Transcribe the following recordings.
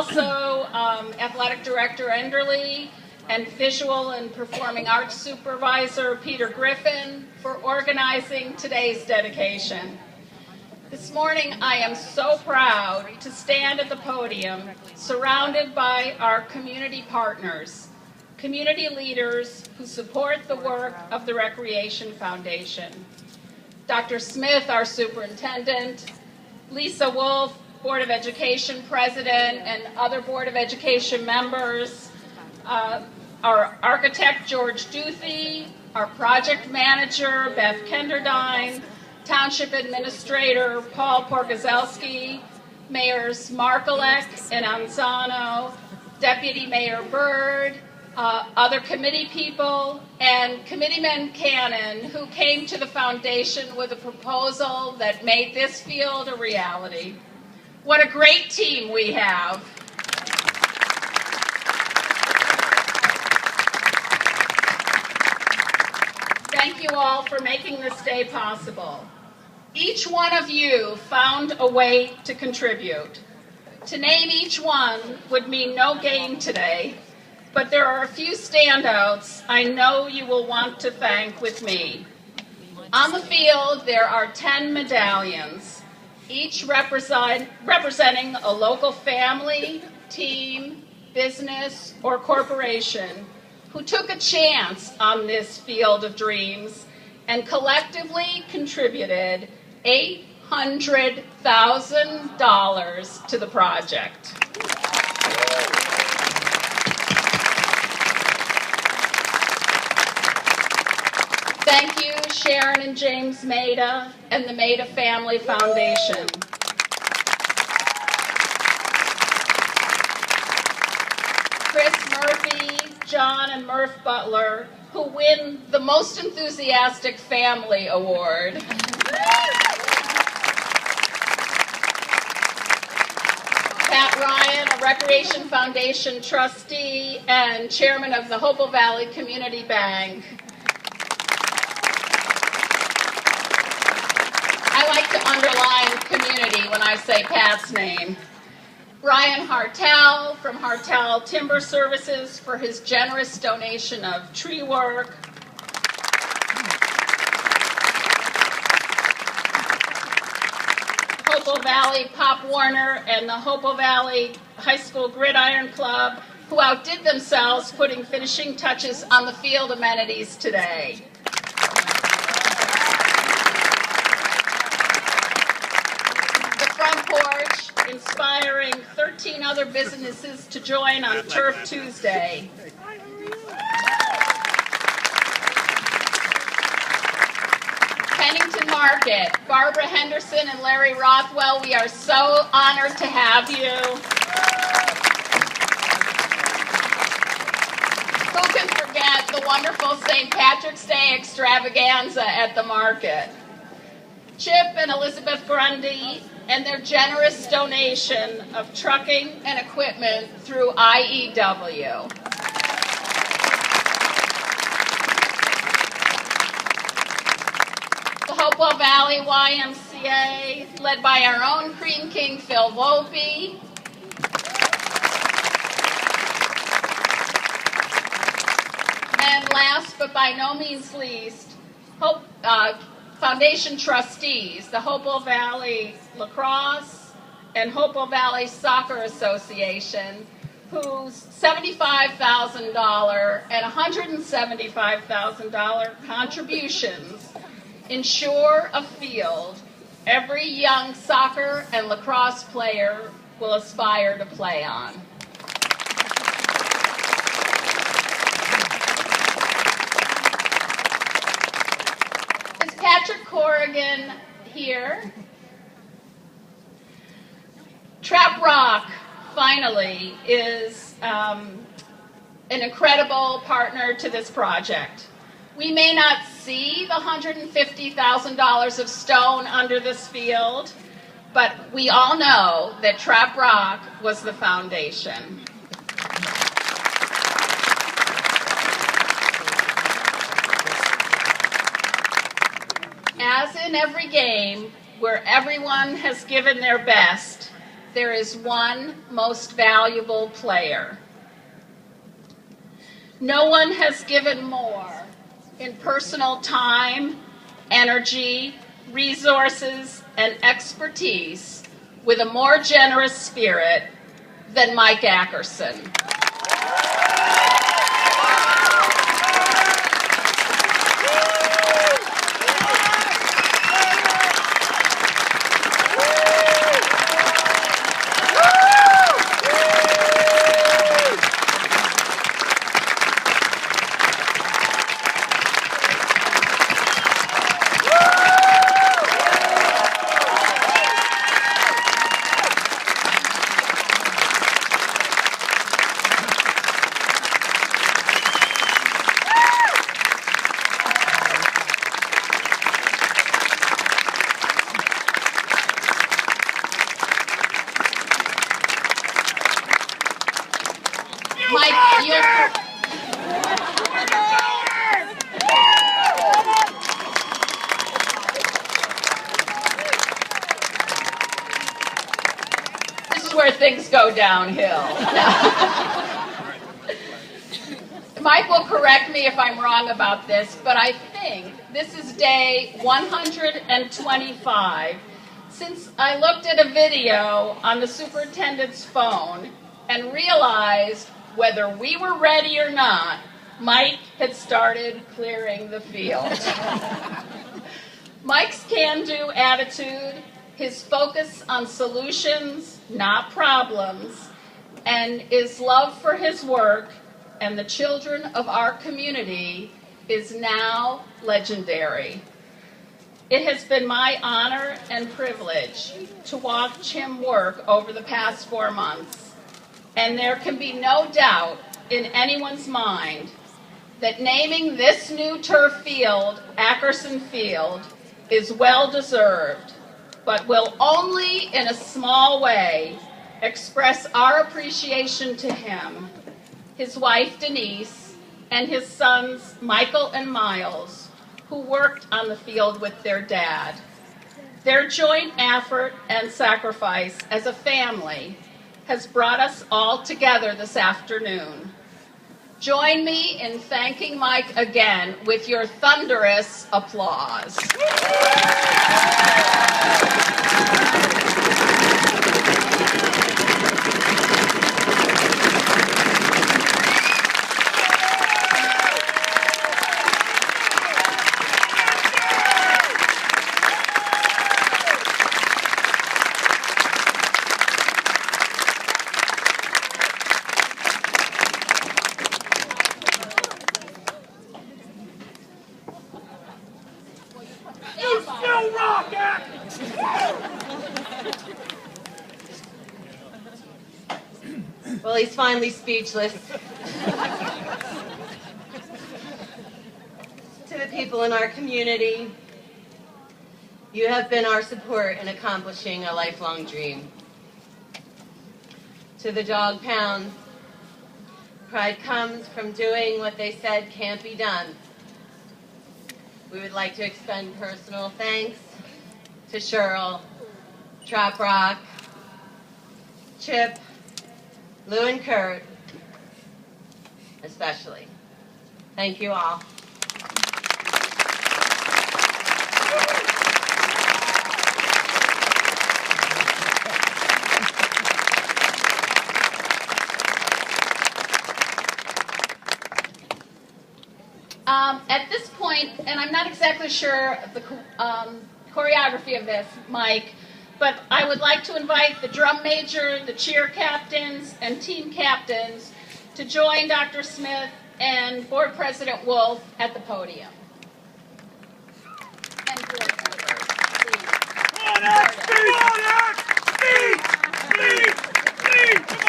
also Athletic Director Enderly and Visual and Performing Arts Supervisor Peter Griffin for organizing today's dedication. This morning I am so proud to stand at the podium surrounded by our community partners, community leaders who support the work of the Recreation Foundation. Dr. Smith, our superintendent, Lisa Wolf, Board of Education president, and other Board of Education members, our architect, George Duthie, our project manager, Beth Kenderdine, Township Administrator, Paul Porgazelski, Mayors Markolek and Anzano, Deputy Mayor Bird, other committee people, and Committeeman Cannon, who came to the foundation with a proposal that made this field a reality. What a great team we have. Thank you all for making this day possible. Each one of you found a way to contribute. To name each one would mean no gain today, but there are a few standouts I know you will want to thank with me. On the field, there are 10 medallions, each representing a local family, team, business, or corporation who took a chance on this field of dreams and collectively contributed $800,000 to the project. Thank you, Sharon and James Maida and the Maida Family Foundation. Chris Murphy, John and Murph Butler, who win the Most Enthusiastic Family Award. Pat Ryan, a Recreation Foundation trustee and chairman of the Hopewell Valley Community Bank. I like to underline community when I say Pat's name. Brian Hartel from Hartel Timber Services for his generous donation of tree work. Hopewell Valley Pop Warner and the Hopewell Valley High School Gridiron Club, who outdid themselves putting finishing touches on the field amenities today. The Front Porch, inspiring 13 other businesses to join on Turf Tuesday. Pennington Market, Barbara Henderson and Larry Rothwell, we are so honored to have you. Who can forget the wonderful St. Patrick's Day extravaganza at the market? Chip and Elizabeth Grundy and their generous donation of trucking and equipment through IEW. The Hopewell Valley YMCA, led by our own Cream King, Phil Volpe. And last but by no means least, Foundation trustees, the Hopewell Valley Lacrosse and Hopewell Valley Soccer Association, whose $75,000 and $175,000 contributions ensure a field every young soccer and lacrosse player will aspire to play on. Patrick Corrigan here. Trap Rock, finally, is an incredible partner to this project. We may not see the $150,000 of stone under this field, but we all know that Trap Rock was the foundation. As in every game where everyone has given their best, there is one most valuable player. No one has given more in personal time, energy, resources, and expertise with a more generous spirit than Mike Ackerson. This is where things go downhill. Mike will correct me if I'm wrong about this, but I think this is day 125 since I looked at a video on the superintendent's phone and realized whether we were ready or not, Mike had started clearing the field. Mike's can-do attitude, his focus on solutions, not problems, and his love for his work and the children of our community is now legendary. It has been my honor and privilege to watch him work over the past 4 months, and there can be no doubt in anyone's mind that naming this new turf field Ackerson Field is well-deserved, but will only in a small way express our appreciation to him, his wife Denise, and his sons Michael and Miles, who worked on the field with their dad. Their joint effort and sacrifice as a family has brought us all together this afternoon. Join me in thanking Mike again with your thunderous applause. Well, he's finally speechless. To the people in our community, you have been our support in accomplishing a lifelong dream. To the dog pound, pride comes from doing what they said can't be done. We would like to extend personal thanks to Cheryl, Trop Rock, Chip, Lou and Kurt, especially. Thank you all. At this point, and I'm not exactly sure of the choreography of this, Mike, but I would like to invite the drum major, the cheer captains, and team captains to join Dr. Smith and Board President Wolf at the podium. And board members, please. Come on, please, come on.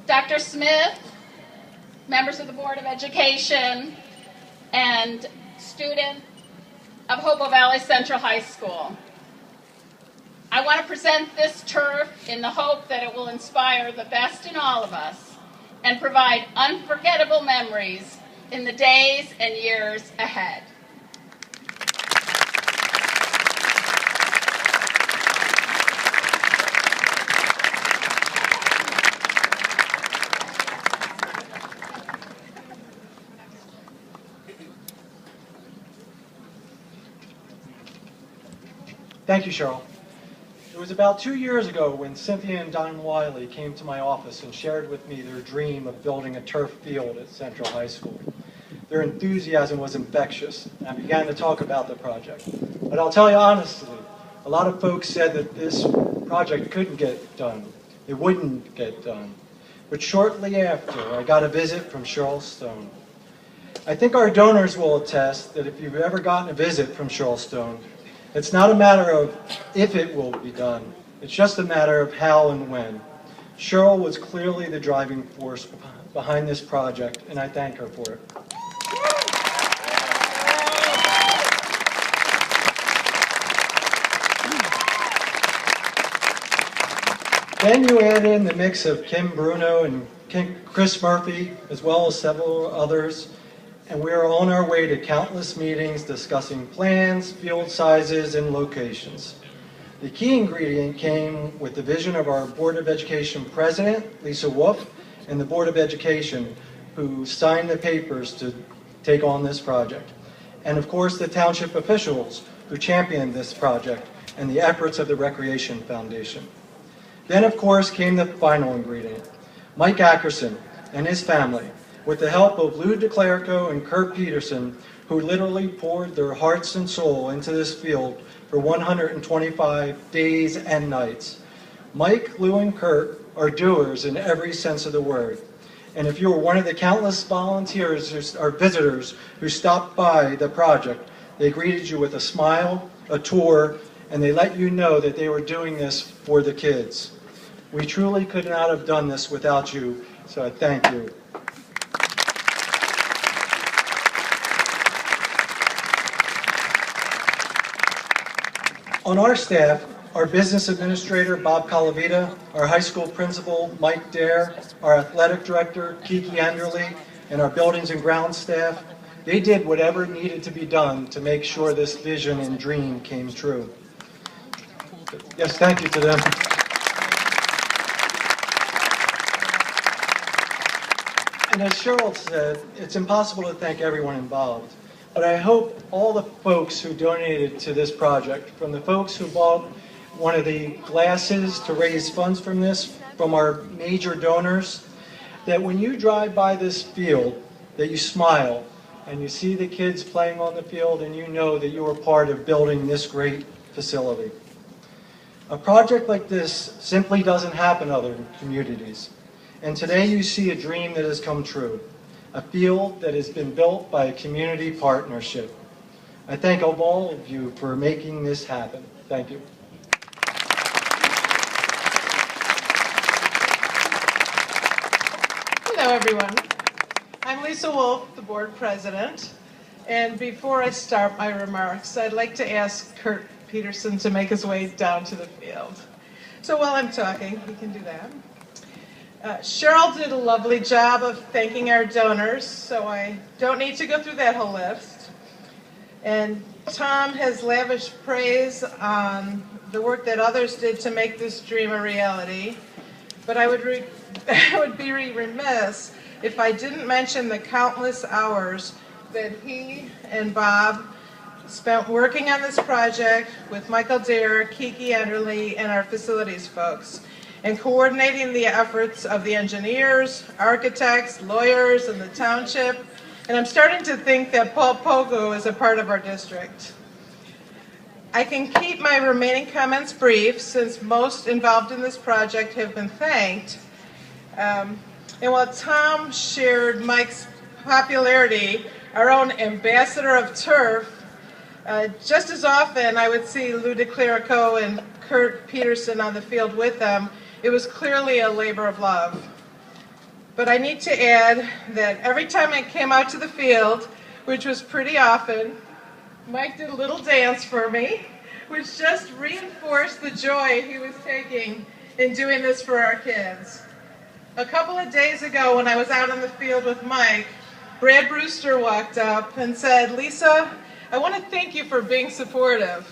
Dr. Smith, members of the Board of Education, and student of Hopewell Valley Central High School, I want to present this turf in the hope that it will inspire the best in all of us and provide unforgettable memories in the days and years ahead. Thank you, Cheryl. It was about 2 years ago when Cynthia and Don Wiley came to my office and shared with me their dream of building a turf field at Central High School. Their enthusiasm was infectious, and I began to talk about the project. But I'll tell you honestly, a lot of folks said that this project couldn't get done. It wouldn't get done. But shortly after, I got a visit from Cheryl Stone. I think our donors will attest that if you've ever gotten a visit from Cheryl Stone, it's not a matter of if it will be done. It's just a matter of how and when. Cheryl was clearly the driving force behind this project, and I thank her for it. Then you add in the mix of Kim Bruno and Chris Murphy, as well as several others, and we are on our way to countless meetings discussing plans, field sizes, and locations. The key ingredient came with the vision of our Board of Education President, Lisa Wolf, and the Board of Education, who signed the papers to take on this project. And of course, the township officials who championed this project and the efforts of the Recreation Foundation. Then, of course, came the final ingredient, Mike Ackerson and his family, with the help of Lou DeClerco and Kurt Peterson, who literally poured their hearts and soul into this field for 125 days and nights. Mike, Lou, and Kurt are doers in every sense of the word. And if you were one of the countless volunteers or visitors who stopped by the project, they greeted you with a smile, a tour, and they let you know that they were doing this for the kids. We truly could not have done this without you, so I thank you. On our staff, our business administrator, Bob Calavita, our high school principal, Mike Dare, our athletic director, Kiki Enderle, and our buildings and grounds staff, they did whatever needed to be done to make sure this vision and dream came true. Yes, thank you to them. And as Cheryl said, it's impossible to thank everyone involved. But I hope all the folks who donated to this project, from the folks who bought one of the glasses to raise funds from this, from our major donors, that when you drive by this field, that you smile and you see the kids playing on the field and you know that you are part of building this great facility. A project like this simply doesn't happen in other communities. And today you see a dream that has come true. A field that has been built by a community partnership. I thank all of you for making this happen. Thank you. Hello, everyone. I'm Lisa Wolf, the board president. And before I start my remarks, I'd like to ask Kurt Peterson to make his way down to the field. So while I'm talking, he can do that. Cheryl did a lovely job of thanking our donors, so I don't need to go through that whole list. And Tom has lavished praise on the work that others did to make this dream a reality. But I would be remiss if I didn't mention the countless hours that he and Bob spent working on this project with Michael Dare, Kiki Enderle, and our facilities folks, and coordinating the efforts of the engineers, architects, lawyers, and the township. And I'm starting to think that Paul Pogo is a part of our district. I can keep my remaining comments brief since most involved in this project have been thanked. And while Tom shared Mike's popularity, our own ambassador of turf, just as often I would see Lou DeClerco and Kurt Peterson on the field with them. It was clearly a labor of love. But I need to add that every time I came out to the field, which was pretty often, Mike did a little dance for me which just reinforced the joy he was taking in doing this for our kids. A couple of days ago when I was out in the field with Mike, Brad Brewster walked up and said, "Lisa, I want to thank you for being supportive."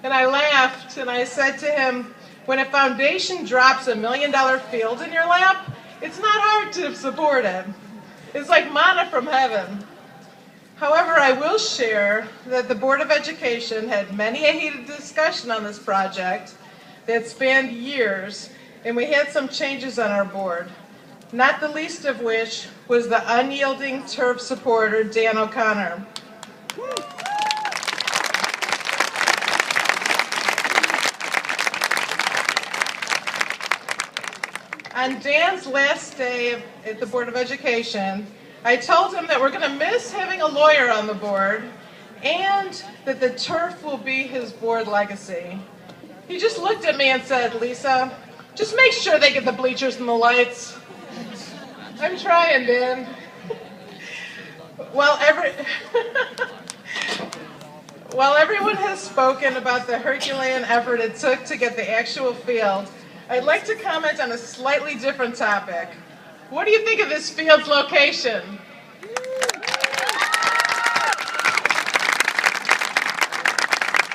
And I laughed and I said to him, when a foundation drops $1 million field in your lap, it's not hard to support it. It's like manna from heaven. However, I will share that the Board of Education had many a heated discussion on this project that spanned years, and we had some changes on our board, not the least of which was the unyielding turf supporter, Dan O'Connor. On Dan's last day at the Board of Education, I told him that we're going to miss having a lawyer on the board and that the turf will be his board legacy. He just looked at me and said, "Lisa, just make sure they get the bleachers and the lights." I'm trying, Dan. While everyone has spoken about the Herculean effort it took to get the actual field, I'd like to comment on a slightly different topic. What do you think of this field's location?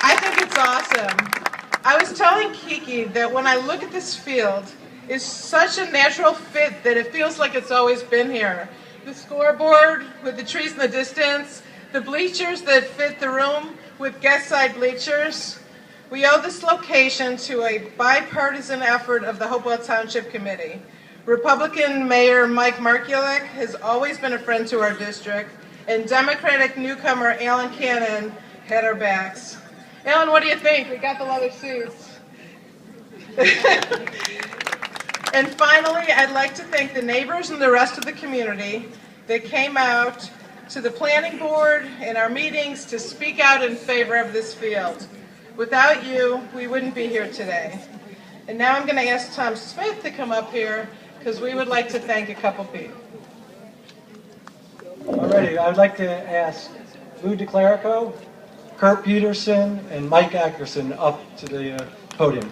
I think it's awesome. I was telling Kiki that when I look at this field, it's such a natural fit that it feels like it's always been here. The scoreboard with the trees in the distance, the bleachers that fit the room with guest side bleachers. We owe this location to a bipartisan effort of the Hopewell Township Committee. Republican Mayor Mike Markulik has always been a friend to our district, and Democratic newcomer Alan Cannon had our backs. Alan, what do you think? We got the leather suits. And finally, I'd like to thank the neighbors and the rest of the community that came out to the planning board and our meetings to speak out in favor of this field. Without you, we wouldn't be here today. And now I'm going to ask Tom Smith to come up here because we would like to thank a couple people. Alrighty, I would like to ask Lou DeClerico, Kurt Peterson, and Mike Ackerson up to the podium.